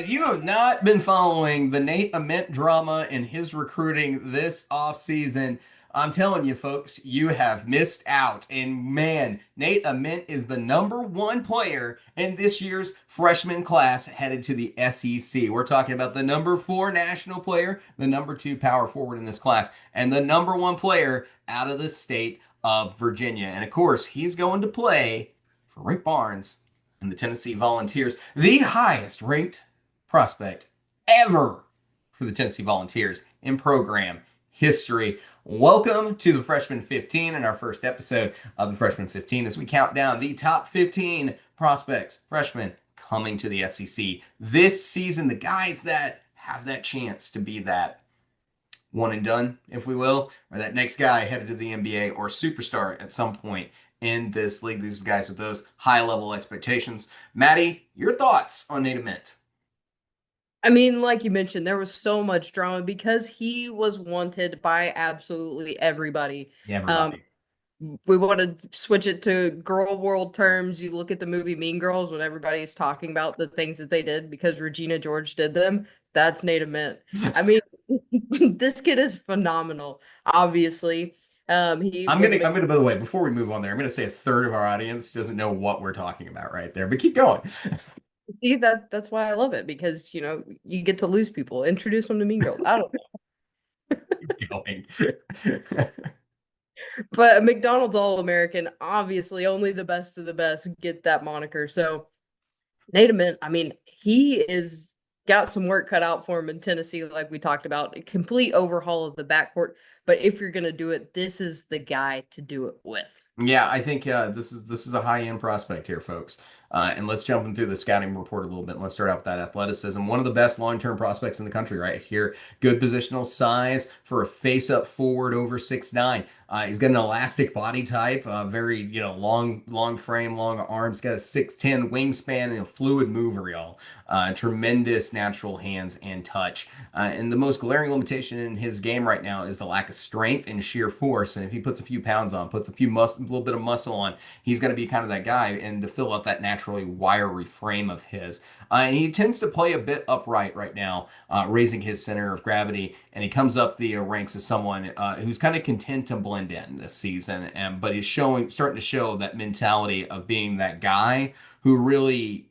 If you have not been following the Nate Ament drama and his recruiting this offseason, I'm telling you, folks, you have missed out. And man, Nate Ament is the number one player in this year's freshman class headed to the SEC. We're talking about the number four national player, the number two power forward in this class, and the number one player out of the state of Virginia. And of course, he's going to play for Rick Barnes and the Tennessee Volunteers, the highest ranked prospect ever for the Tennessee Volunteers in program history. Welcome to the Freshman 15 and our first episode of the Freshman 15 as we count down the top 15 prospects, freshmen coming to the SEC this season. The guys that have that chance to be that one and done, if we will, or that next guy headed to the NBA or superstar at some point in this league. These guys with those high level expectations. Maddie, your thoughts on Nate Ament? I mean, like you mentioned, there was so much drama because he was wanted by absolutely everybody. Um, Everybody. we want to switch it to girl world terms. You look at the movie Mean Girls when everybody's talking about the things that they did because Regina George did them. That's Nate Ament. I mean, this kid is phenomenal. Obviously, he I'm was gonna a I'm gonna by the way, before we move on there, I'm gonna say a third of our audience doesn't know what we're talking about right there, but keep going. See that's why I love it because you get to lose people, introduce them to Mean Girls. I don't Keep going. But a McDonald's All-American, obviously only the best of the best get that moniker. So Nate Ament, I mean, he is got some work cut out for him in Tennessee, like we talked about, a complete overhaul of the backcourt. But if you're gonna do it, this is the guy to do it with. Yeah, I think this is a high end prospect here, folks. And let's jump into the scouting report a little bit. Let's start out with that athleticism. One of the best long term prospects in the country, right here. Good positional size for a face up forward over 6'9". He's got an elastic body type, very long frame, long arms. Got a 6'10" wingspan and a fluid mover, y'all. Tremendous natural hands and touch. And the most glaring limitation in his game right now is the lack of strength and sheer force. And if he puts a few pounds on, puts a little bit of muscle on, he's going to be kind of that guy and to fill out that naturally wiry frame of his. And he tends to play a bit upright right now, raising his center of gravity. And he comes up the ranks as someone who's kind of content to blend in this season. But he's starting to show that mentality of being that guy who really,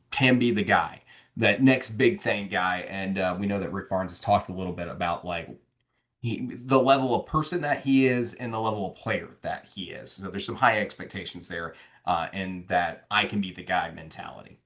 can be the guy, that next big thing guy. And we know that Rick Barnes has talked a little bit about the level of person that he is and the level of player that he is. So there's some high expectations there, and that I can be the guy mentality.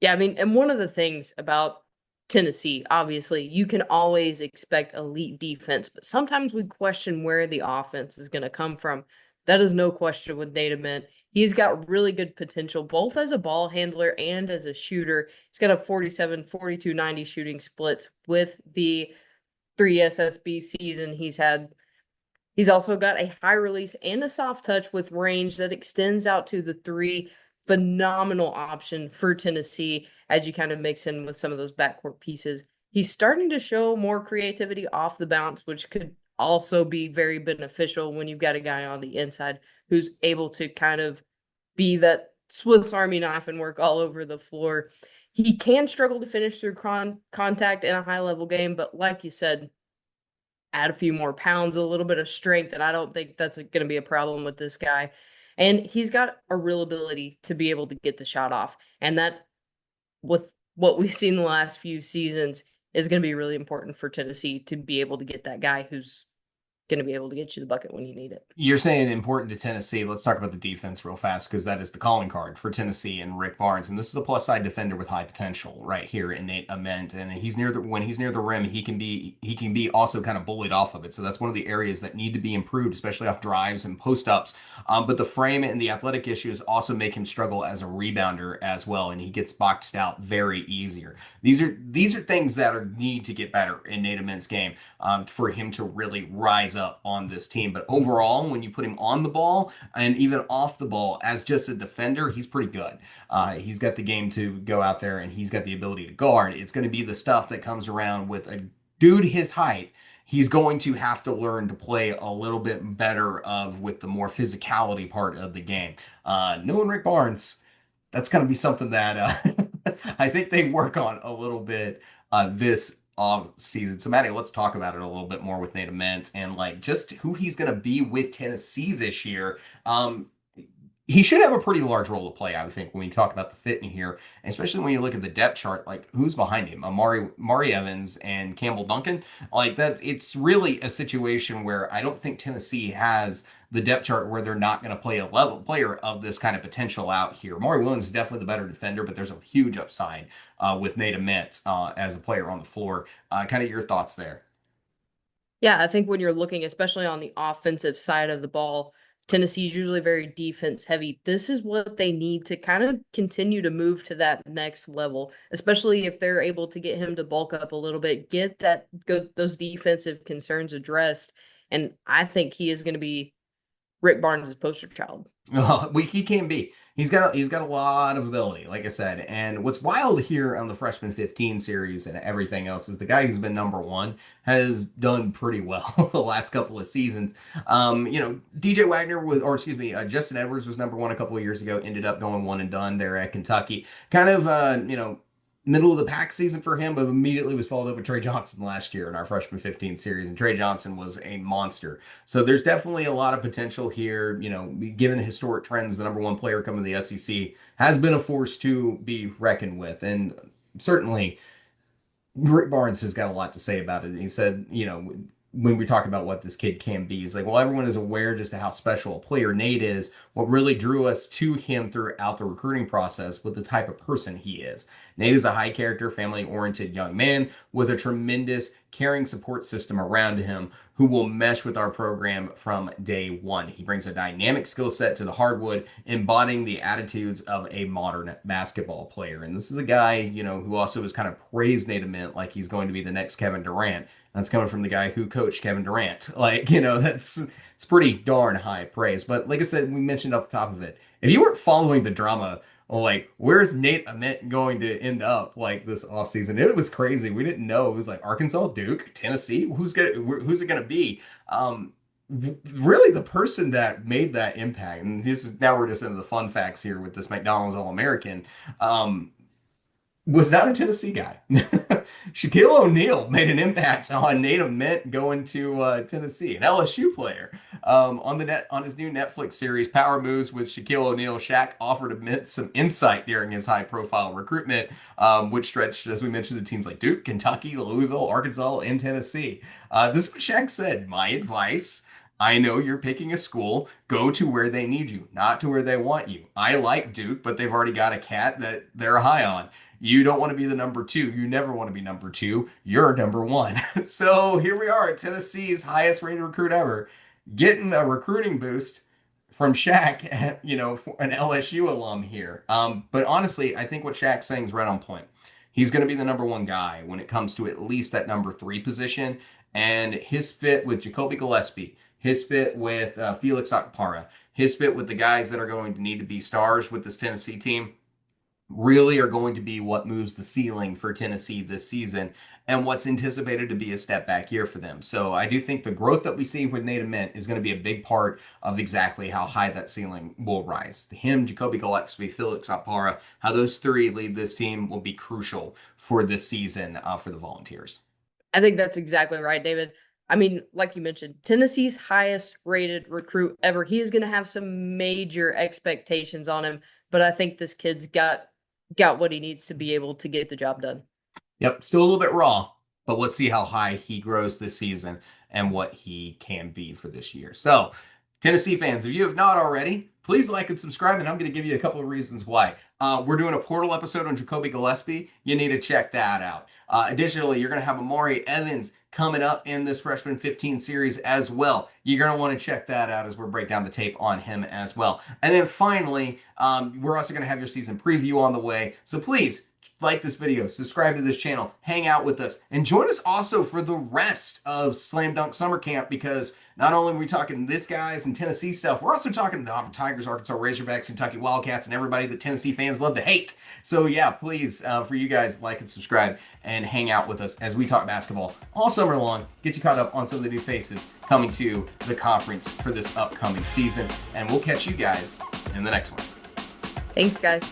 Yeah, I mean, and one of the things about Tennessee, obviously, you can always expect elite defense, but sometimes we question where the offense is going to come from. That is no question with Nate Ament. He's got really good potential, both as a ball handler and as a shooter. He's got a 47, 42, 90 shooting splits with the 3 SSB season he's had. He's also got a high release and a soft touch with range that extends out to the three. Phenomenal option for Tennessee as you kind of mix in with some of those backcourt pieces. He's starting to show more creativity off the bounce, which could also be very beneficial when you've got a guy on the inside who's able to kind of be that Swiss Army knife and work all over the floor. He can struggle to finish through contact in a high level game, but like you said, add a few more pounds, a little bit of strength, and I don't think that's going to be a problem with this guy. And he's got a real ability to be able to get the shot off. And that, with what we've seen the last few seasons, is going to be really important for Tennessee to be able to get that guy who's going to be able to get you the bucket when you need it. You're saying important to Tennessee. Let's talk about the defense real fast because that is the calling card for Tennessee and Rick Barnes. And this is a plus side defender with high potential right here in Nate Ament. And when he's near the rim, he can be also kind of bullied off of it. So that's one of the areas that need to be improved, especially off drives and post ups. But the frame and the athletic issues also make him struggle as a rebounder as well, and he gets boxed out very easier. These are things that need to get better in Nate Ament's game for him to really rise up on this team. But overall, when you put him on the ball and even off the ball as just a defender, he's pretty good. He's got the game to go out there and he's got the ability to guard. It's going to be the stuff that comes around with a dude his height. He's going to have to learn to play a little bit better of with the more physicality part of the game. Knowing Rick Barnes, that's going to be something that I think they work on a little bit this off season. So Maddie, let's talk about it a little bit more with Nate Ament and like just who he's going to be with Tennessee this year. Um, he should have a pretty large role to play, I would think, when we talk about the fit in here, especially when you look at the depth chart. Like, who's behind him? Mari Evans and Campbell Duncan. Like that, it's really a situation where I don't think Tennessee has the depth chart where they're not going to play a level player of this kind of potential out here. Maury Williams is definitely the better defender, but there's a huge upside with Nate Ament as a player on the floor. Kind of your thoughts there. Yeah, I think when you're looking, especially on the offensive side of the ball, Tennessee's usually very defense heavy. This is what they need to kind of continue to move to that next level, especially if they're able to get him to bulk up a little bit, get those defensive concerns addressed. And I think he is going to be Rick Barnes' poster child. He can be. He's got a lot of ability, like I said. And what's wild here on the freshman 15 series and everything else is the guy who's been number one has done pretty well the last couple of seasons. DJ Wagner was, or excuse me, Justin Edwards was number one a couple of years ago. Ended up going one and done there at Kentucky. Kind of, middle of the pack season for him, but immediately was followed up with Trey Johnson last year in our freshman 15 series, and Trey Johnson was a monster. So there's definitely a lot of potential here. Given historic trends, the number one player coming to the SEC has been a force to be reckoned with, and certainly Rick Barnes has got a lot to say about it. He said, when we talk about what this kid can be, he's like, well, everyone is aware just of how special a player Nate is. What really drew us to him throughout the recruiting process was the type of person he is. Nate is a high character, family oriented young man with a tremendous caring support system around him who will mesh with our program from day one. He brings a dynamic skill set to the hardwood, embodying the attitudes of a modern basketball player. And this is a guy, who also has kind of praised Nate Ament like he's going to be the next Kevin Durant. That's coming from the guy who coached Kevin Durant. It's pretty darn high praise. But like I said, we mentioned off the top of it, if you weren't following the drama, like where's Nate Ament going to end up like this offseason? It was crazy. We didn't know. It was like Arkansas, Duke, Tennessee. Who's it gonna be? Really the person that made that impact, and this is now we're just into the fun facts here with this McDonald's All-American. Was not a Tennessee guy. Shaquille O'Neal made an impact on Nate Ament going to Tennessee, an LSU player. On his new Netflix series Power Moves with Shaquille O'Neal, Shaq offered Ament some insight during his high-profile recruitment, which stretched, as we mentioned, to teams like Duke, Kentucky, Louisville, Arkansas, and Tennessee. This is what Shaq said. My advice. I know you're picking a school. Go to where they need you, not to where they want you. I like Duke, but they've already got a cat that they're high on. You don't want to be the number two. You never want to be number two. You're number one. So here we are, Tennessee's highest rated recruit ever, getting a recruiting boost from Shaq, for an LSU alum here. But honestly, I think what Shaq's saying is right on point. He's going to be the number one guy when it comes to at least that number three position. And his fit with Jacoby Gillespie, his fit with Felix Akpara, his fit with the guys that are going to need to be stars with this Tennessee team really are going to be what moves the ceiling for Tennessee this season and what's anticipated to be a step back year for them. So I do think the growth that we see with Nate Ament is going to be a big part of exactly how high that ceiling will rise. Him, Jacoby Gillespie, Felix Akpara, how those three lead this team will be crucial for this season for the Volunteers. I think that's exactly right, David. I mean, like you mentioned, Tennessee's highest rated recruit ever. He is going to have some major expectations on him, but I think this kid's got what he needs to be able to get the job done. Yep, still a little bit raw, but let's see how high he grows this season and what he can be for this year. So, Tennessee fans, if you have not already, please like and subscribe, and I'm going to give you a couple of reasons why. We're doing a portal episode on Jacoby Gillespie. You need to check that out. Additionally, you're going to have Amari Evans coming up in this freshman 15 series as well. You're going to want to check that out as we break down the tape on him as well. And then finally, we're also going to have your season preview on the way. So please like this video, subscribe to this channel, hang out with us, and join us also for the rest of Slam Dunk Summer Camp, because not only are we talking this guys and Tennessee stuff, we're also talking the Tigers, Arkansas Razorbacks, Kentucky Wildcats, and everybody that Tennessee fans love to hate. So yeah, please, for you guys, like and subscribe and hang out with us as we talk basketball all summer long, get you caught up on some of the new faces coming to the conference for this upcoming season, and we'll catch you guys in the next one. Thanks, guys.